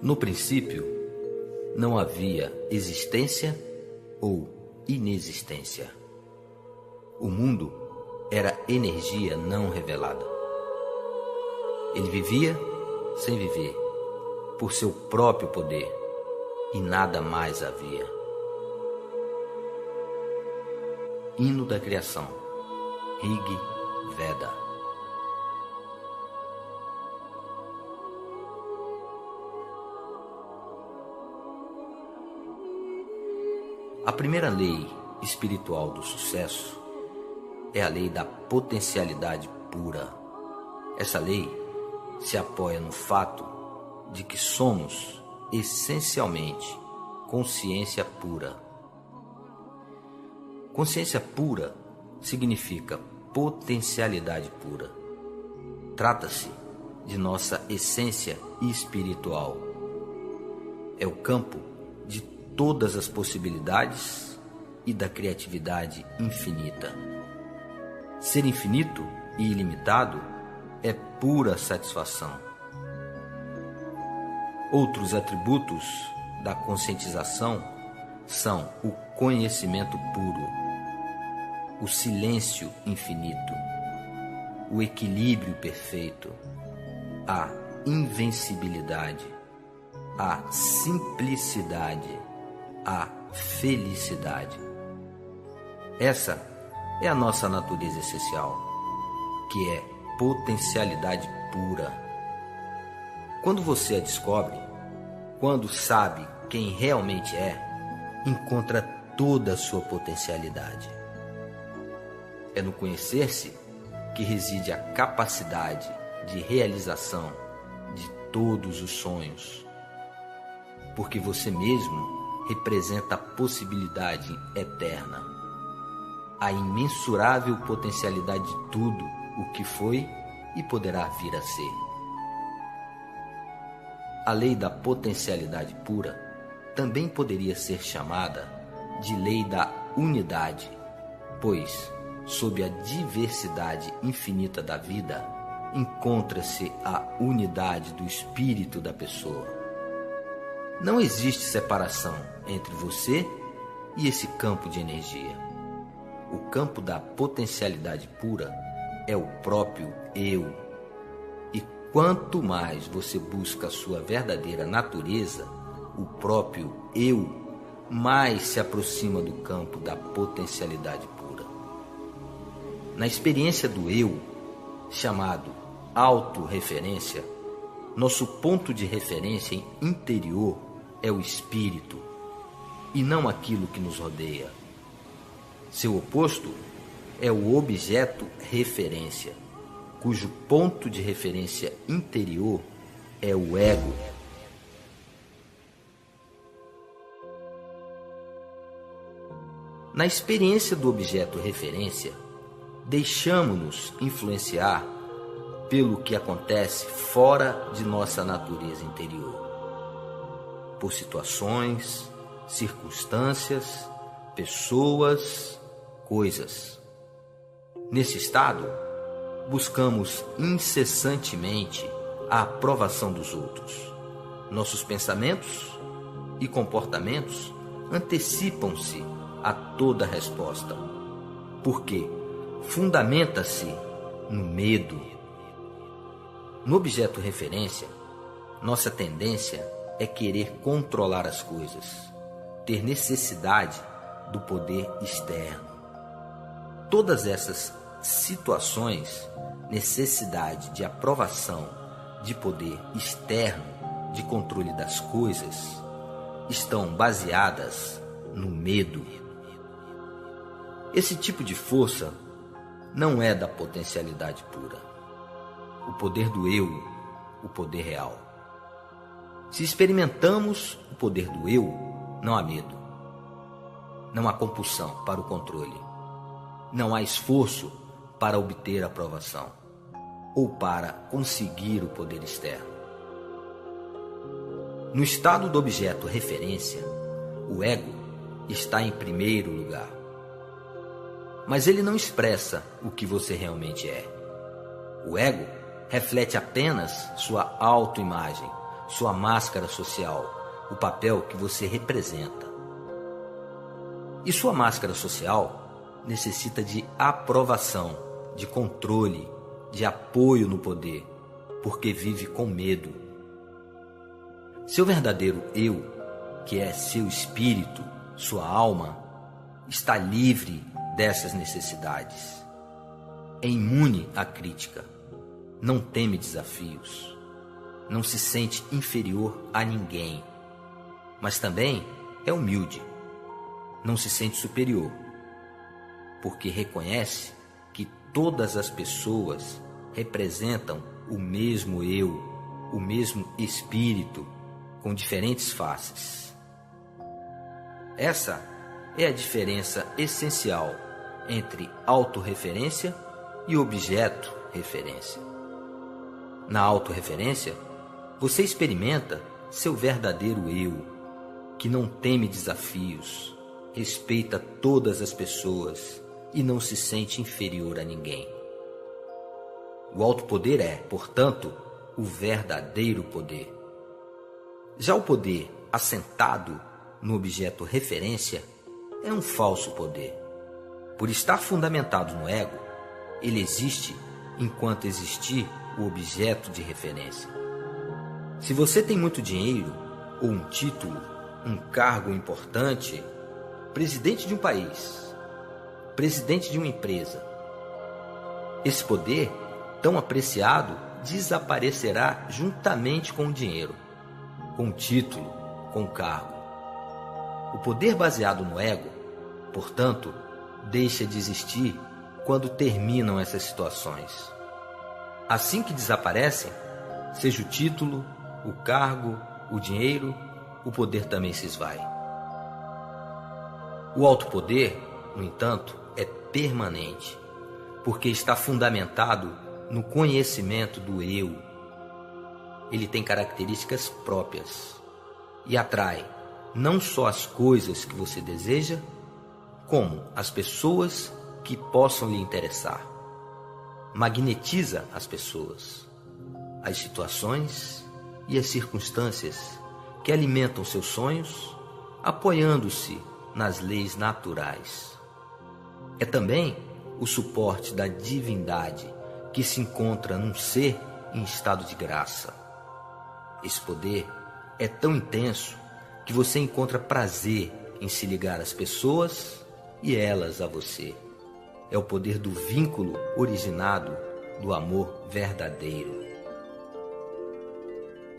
No princípio, não havia existência ou inexistência. O mundo era energia não revelada. Ele vivia sem viver, por seu próprio poder, e nada mais havia. Hino da Criação, Rig Veda. A primeira lei espiritual do sucesso é a lei da potencialidade pura. Essa lei se apoia no fato de que somos essencialmente consciência pura. Consciência pura significa potencialidade pura. Trata-se de nossa essência espiritual. É o campo de todas as possibilidades e da criatividade infinita. Ser infinito e ilimitado é pura satisfação. Outros atributos da conscientização são o conhecimento puro, o silêncio infinito, o equilíbrio perfeito, a invencibilidade, a simplicidade, a felicidade. Essa é a nossa natureza essencial, que é potencialidade pura. Quando você a descobre, quando sabe quem realmente é, encontra toda a sua potencialidade. É no conhecer-se que reside a capacidade de realização de todos os sonhos, porque você mesmo representa a possibilidade eterna, a imensurável potencialidade de tudo o que foi e poderá vir a ser. A lei da potencialidade pura também poderia ser chamada de lei da unidade, pois, sob a diversidade infinita da vida, encontra-se a unidade do espírito da pessoa. Não existe separação entre você e esse campo de energia. O campo da potencialidade pura é o próprio eu. E quanto mais você busca a sua verdadeira natureza, o próprio eu, mais se aproxima do campo da potencialidade pura. Na experiência do eu, chamado autorreferência, nosso ponto de referência interior é o espírito, e não aquilo que nos rodeia. Seu oposto é o objeto referência, cujo ponto de referência interior é o ego. Na experiência do objeto referência, deixamo-nos influenciar pelo que acontece fora de nossa natureza interior, por situações, circunstâncias, pessoas, coisas. Nesse estado, buscamos incessantemente a aprovação dos outros. Nossos pensamentos e comportamentos antecipam-se a toda resposta, porque fundamenta-se no medo. No objeto referência, nossa tendência é querer controlar as coisas, ter necessidade do poder externo. Todas essas situações, necessidade de aprovação, de poder externo, de controle das coisas, estão baseadas no medo. Esse tipo de força não é da potencialidade pura. O poder do eu, o poder real. Se experimentamos o poder do eu, não há medo. Não há compulsão para o controle. Não há esforço para obter a aprovação ou para conseguir o poder externo. No estado do objeto referência, o ego está em primeiro lugar. Mas ele não expressa o que você realmente é. O ego reflete apenas sua autoimagem, sua máscara social, o papel que você representa. E sua máscara social necessita de aprovação, de controle, de apoio no poder, porque vive com medo. Seu verdadeiro eu, que é seu espírito, sua alma, está livre dessas necessidades. É imune à crítica, não teme desafios, não se sente inferior a ninguém, mas também é humilde, não se sente superior, porque reconhece que todas as pessoas representam o mesmo eu, o mesmo espírito, com diferentes faces. Essa é a diferença essencial entre autorreferência e objeto-referência. Na autorreferência, você experimenta seu verdadeiro eu, que não teme desafios, respeita todas as pessoas e não se sente inferior a ninguém. O alto poder é, portanto, o verdadeiro poder. Já o poder assentado no objeto referência é um falso poder. Por estar fundamentado no ego, ele existe enquanto existir o objeto de referência. Se você tem muito dinheiro, ou um título, um cargo importante, presidente de um país, presidente de uma empresa, esse poder, tão apreciado, desaparecerá juntamente com o dinheiro, com o título, com o cargo. O poder baseado no ego, portanto, deixa de existir quando terminam essas situações. Assim que desaparecem, seja o título, o cargo, o dinheiro, o poder também se esvai. O alto poder, no entanto, é permanente, porque está fundamentado no conhecimento do eu. Ele tem características próprias e atrai não só as coisas que você deseja, como as pessoas que possam lhe interessar. Magnetiza as pessoas, as situações e as circunstâncias que alimentam seus sonhos, apoiando-se nas leis naturais. É também o suporte da divindade que se encontra num ser em estado de graça. Esse poder é tão intenso que você encontra prazer em se ligar às pessoas e elas a você. É o poder do vínculo originado do amor verdadeiro.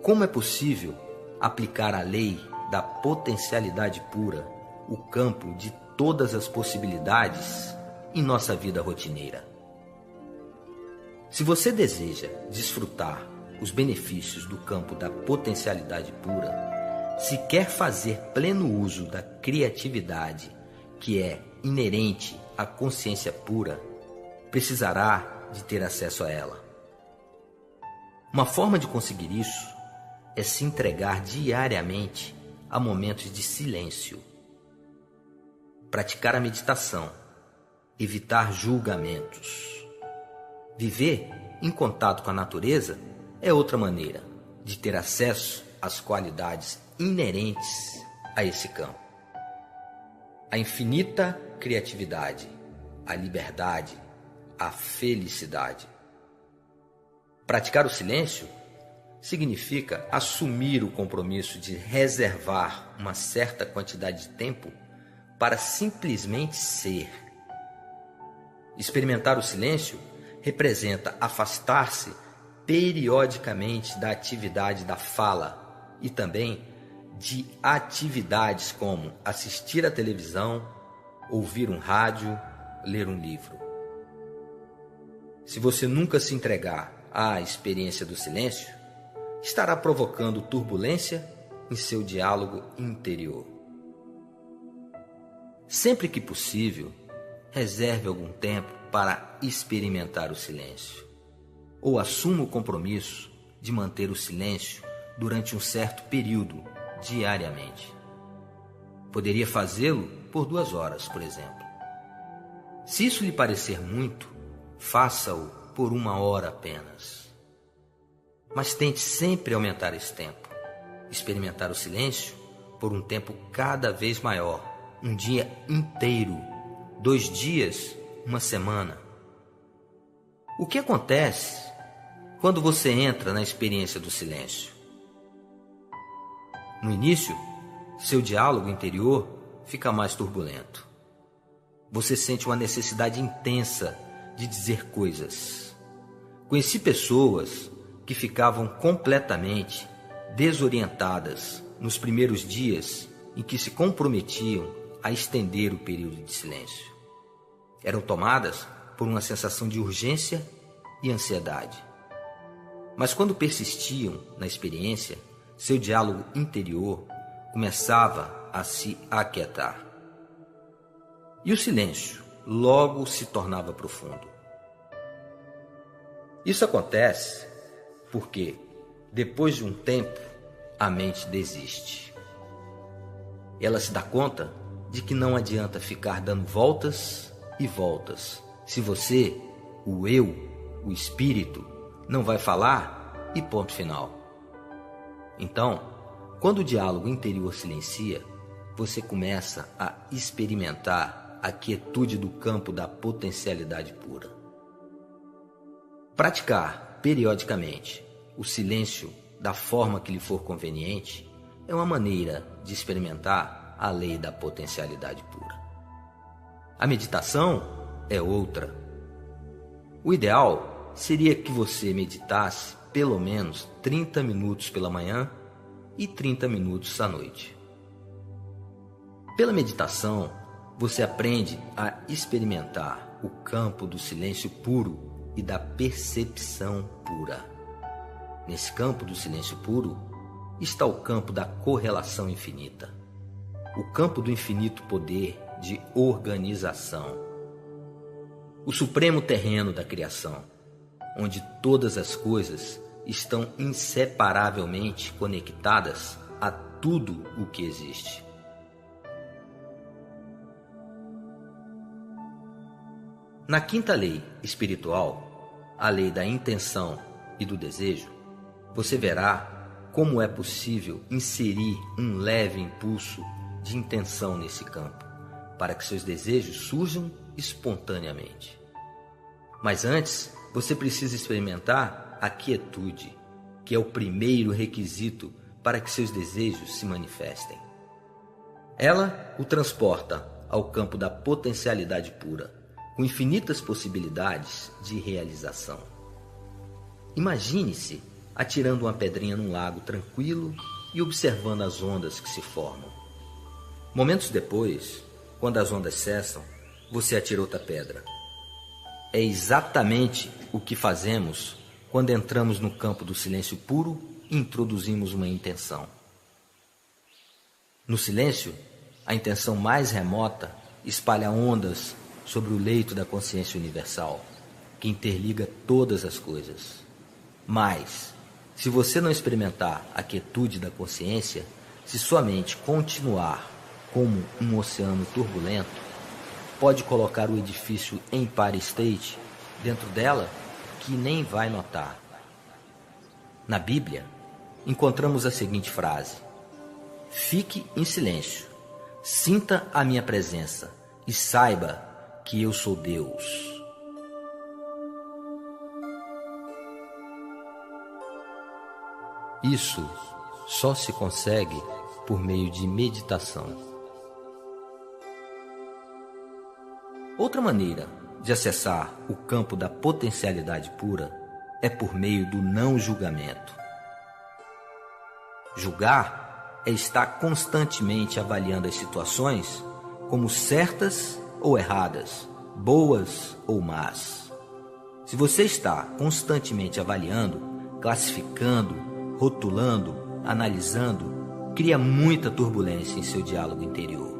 Como é possível aplicar a lei da potencialidade pura, o campo de todas as possibilidades, em nossa vida rotineira? Se você deseja desfrutar os benefícios do campo da potencialidade pura, se quer fazer pleno uso da criatividade que é inerente à consciência pura, precisará de ter acesso a ela. Uma forma de conseguir isso é se entregar diariamente a momentos de silêncio. Praticar a meditação, evitar julgamentos. Viver em contato com a natureza é outra maneira de ter acesso às qualidades inerentes a esse campo. A infinita criatividade, a liberdade, a felicidade. Praticar o silêncio significa assumir o compromisso de reservar uma certa quantidade de tempo para simplesmente ser. Experimentar o silêncio representa afastar-se periodicamente da atividade da fala e também de atividades como assistir à televisão, ouvir um rádio, ler um livro. Se você nunca se entregar à experiência do silêncio, estará provocando turbulência em seu diálogo interior. Sempre que possível, reserve algum tempo para experimentar o silêncio, ou assuma o compromisso de manter o silêncio durante um certo período, diariamente. Poderia fazê-lo por 2 horas, por exemplo. Se isso lhe parecer muito, faça-o por 1 hora apenas. Mas tente sempre aumentar esse tempo, experimentar o silêncio por um tempo cada vez maior, um dia inteiro, 2 dias, uma semana. O que acontece quando você entra na experiência do silêncio? No início, seu diálogo interior fica mais turbulento. Você sente uma necessidade intensa de dizer coisas. Conheci pessoas que ficavam completamente desorientadas nos primeiros dias em que se comprometiam a estender o período de silêncio. Eram tomadas por uma sensação de urgência e ansiedade. Mas quando persistiam na experiência, seu diálogo interior começava a se aquietar. E o silêncio logo se tornava profundo. Isso acontece porque, depois de um tempo, a mente desiste. Ela se dá conta de que não adianta ficar dando voltas e voltas se você, o eu, o espírito, não vai falar e ponto final. Então, quando o diálogo interior silencia, você começa a experimentar a quietude do campo da potencialidade pura. Praticar periodicamente o silêncio da forma que lhe for conveniente é uma maneira de experimentar a lei da potencialidade pura. A meditação é outra. O ideal seria que você meditasse pelo menos 30 minutos pela manhã e 30 minutos à noite. Pela meditação, você aprende a experimentar o campo do silêncio puro e da percepção pura. Nesse campo do silêncio puro está o campo da correlação infinita, o campo do infinito poder de organização, o supremo terreno da criação, onde todas as coisas estão inseparavelmente conectadas a tudo o que existe. Na quinta lei espiritual, a lei da intenção e do desejo, você verá como é possível inserir um leve impulso de intenção nesse campo, para que seus desejos surjam espontaneamente. Mas antes, você precisa experimentar a quietude, que é o primeiro requisito para que seus desejos se manifestem. Ela o transporta ao campo da potencialidade pura, com infinitas possibilidades de realização. Imagine-se atirando uma pedrinha num lago tranquilo e observando as ondas que se formam. Momentos depois, quando as ondas cessam, você atira outra pedra. É exatamente o que fazemos quando entramos no campo do silêncio puro e introduzimos uma intenção. No silêncio, a intenção mais remota espalha ondas sobre o leito da consciência universal, que interliga todas as coisas. Mas, se você não experimentar a quietude da consciência, se sua mente continuar como um oceano turbulento, pode colocar o edifício Empire State dentro dela que nem vai notar. Na Bíblia, encontramos a seguinte frase: fique em silêncio, sinta a minha presença e saiba que eu sou Deus. Isso só se consegue por meio de meditação. Outra maneira de acessar o campo da potencialidade pura é por meio do não julgamento. Julgar é estar constantemente avaliando as situações como certas ou erradas, boas ou más. Se você está constantemente avaliando, classificando, rotulando, analisando, cria muita turbulência em seu diálogo interior.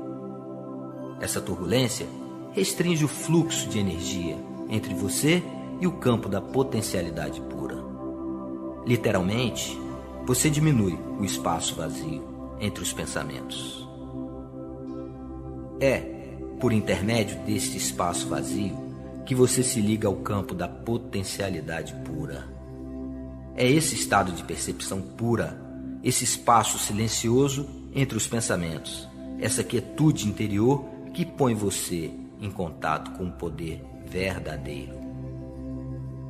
Essa turbulência restringe o fluxo de energia entre você e o campo da potencialidade pura. Literalmente, você diminui o espaço vazio entre os pensamentos. É por intermédio deste espaço vazio que você se liga ao campo da potencialidade pura. É esse estado de percepção pura esse espaço silencioso entre os pensamentos, essa quietude interior que põe você em contato com o poder verdadeiro.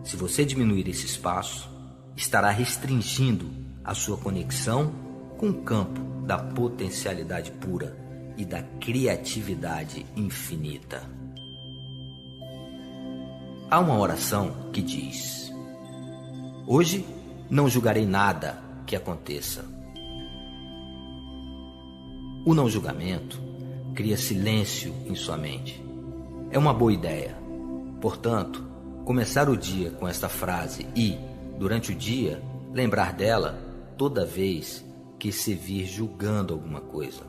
Se você diminuir esse espaço, estará restringindo a sua conexão com o campo da potencialidade pura e da criatividade infinita. Há uma oração que diz: hoje não julgarei nada que aconteça. O não julgamento cria silêncio em sua mente. É uma boa ideia. Portanto, começar o dia com esta frase e, durante o dia, lembrar dela toda vez que se vir julgando alguma coisa.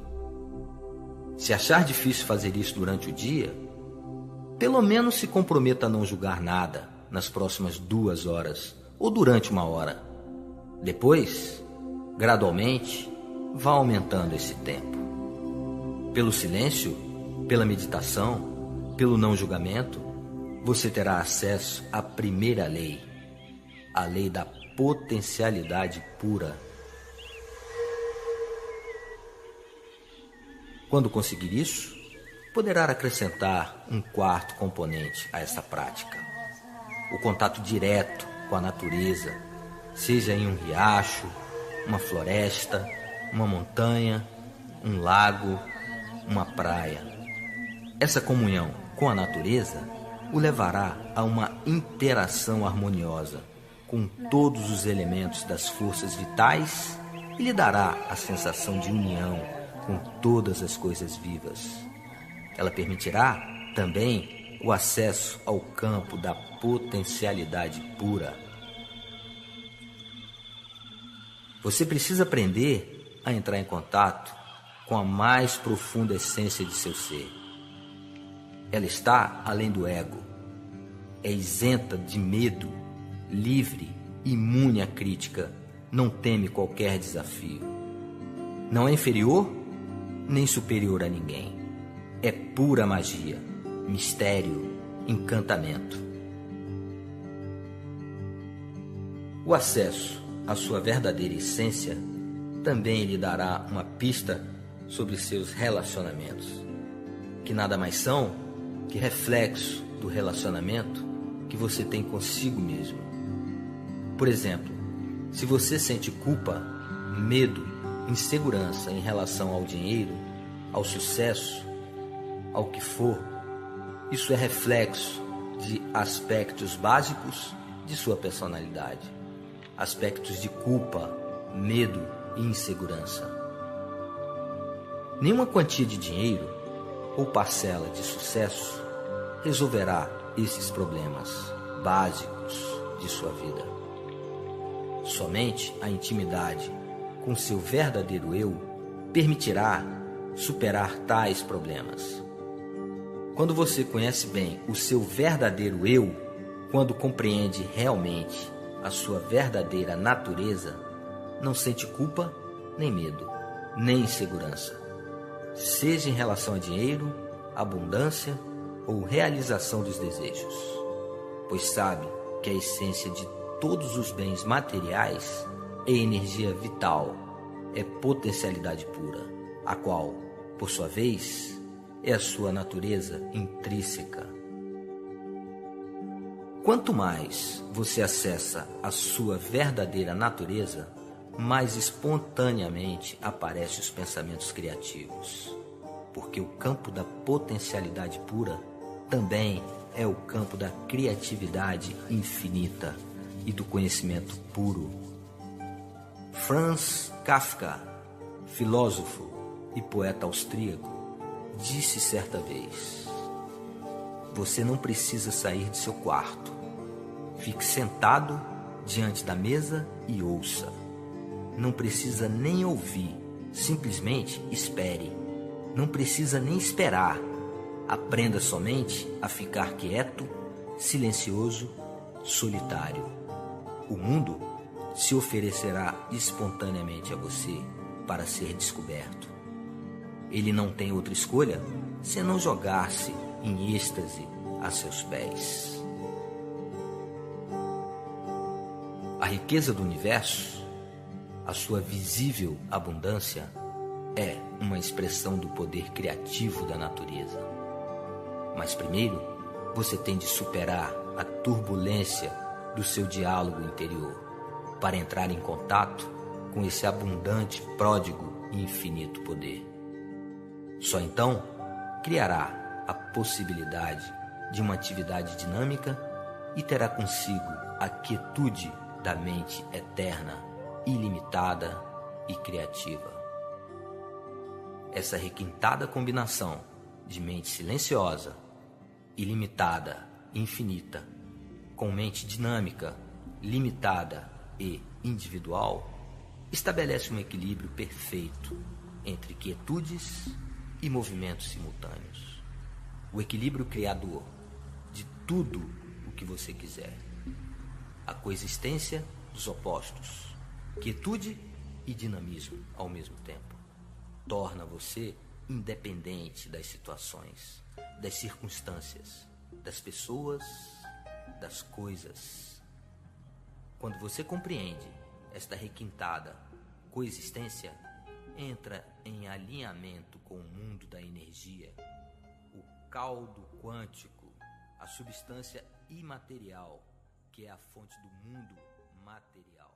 Se achar difícil fazer isso durante o dia, pelo menos se comprometa a não julgar nada nas próximas 2 horas ou durante 1 hora. Depois, gradualmente, vá aumentando esse tempo. Pelo silêncio, pela meditação, pelo não julgamento, você terá acesso à primeira lei, a lei da potencialidade pura. Quando conseguir isso, poderá acrescentar um 4º componente a essa prática: o contato direto com a natureza, seja em um riacho, uma floresta, uma montanha, um lago, uma praia. Essa comunhão com a natureza o levará a uma interação harmoniosa com todos os elementos das forças vitais e lhe dará a sensação de união com todas as coisas vivas. Ela permitirá também o acesso ao campo da potencialidade pura. Você precisa aprender a entrar em contato com a mais profunda essência de seu ser. Ela está além do ego. É isenta de medo, livre, imune à crítica, não teme qualquer desafio. Não é inferior nem superior a ninguém. É pura magia, mistério, encantamento. O acesso à sua verdadeira essência também lhe dará uma pista sobre seus relacionamentos, que nada mais são que reflexo do relacionamento que você tem consigo mesmo. Por exemplo, se você sente culpa, medo, insegurança em relação ao dinheiro, ao sucesso, ao que for, isso é reflexo de aspectos básicos de sua personalidade, aspectos de culpa, medo e insegurança. Nenhuma quantia de dinheiro ou parcela de sucesso resolverá esses problemas básicos de sua vida. Somente a intimidade com seu verdadeiro eu permitirá superar tais problemas. Quando você conhece bem o seu verdadeiro eu, quando compreende realmente a sua verdadeira natureza, não sente culpa, nem medo, nem insegurança, seja em relação a dinheiro, abundância ou realização dos desejos, pois sabe que a essência de todos os bens materiais é energia vital, é potencialidade pura, a qual, por sua vez, é a sua natureza intrínseca. Quanto mais você acessa a sua verdadeira natureza, mais espontaneamente aparecem os pensamentos criativos, porque o campo da potencialidade pura também é o campo da criatividade infinita e do conhecimento puro. Franz Kafka, filósofo e poeta austríaco, disse certa vez: você não precisa sair de seu quarto. Fique sentado diante da mesa e ouça. Não precisa nem ouvir, simplesmente espere. Não precisa nem esperar. Aprenda somente a ficar quieto, silencioso, solitário. O mundo se oferecerá espontaneamente a você para ser descoberto. Ele não tem outra escolha senão jogar-se em êxtase a seus pés. A riqueza do universo, A sua visível abundância é uma expressão do poder criativo da natureza. Mas primeiro, você tem de superar a turbulência do seu diálogo interior para entrar em contato com esse abundante, pródigo e infinito poder. Só então criará a possibilidade de uma atividade dinâmica e terá consigo a quietude da mente eterna, ilimitada e criativa. Essa requintada combinação de mente silenciosa, ilimitada e infinita, com mente dinâmica, limitada e individual, estabelece um equilíbrio perfeito entre quietudes e movimentos simultâneos. O equilíbrio criador de tudo o que você quiser. A coexistência dos opostos, quietude e dinamismo ao mesmo tempo, torna você independente das situações, das circunstâncias, das pessoas, das coisas. Quando você compreende esta requintada coexistência, entra em alinhamento com o mundo da energia, o caldo quântico, a substância imaterial, que é a fonte do mundo material.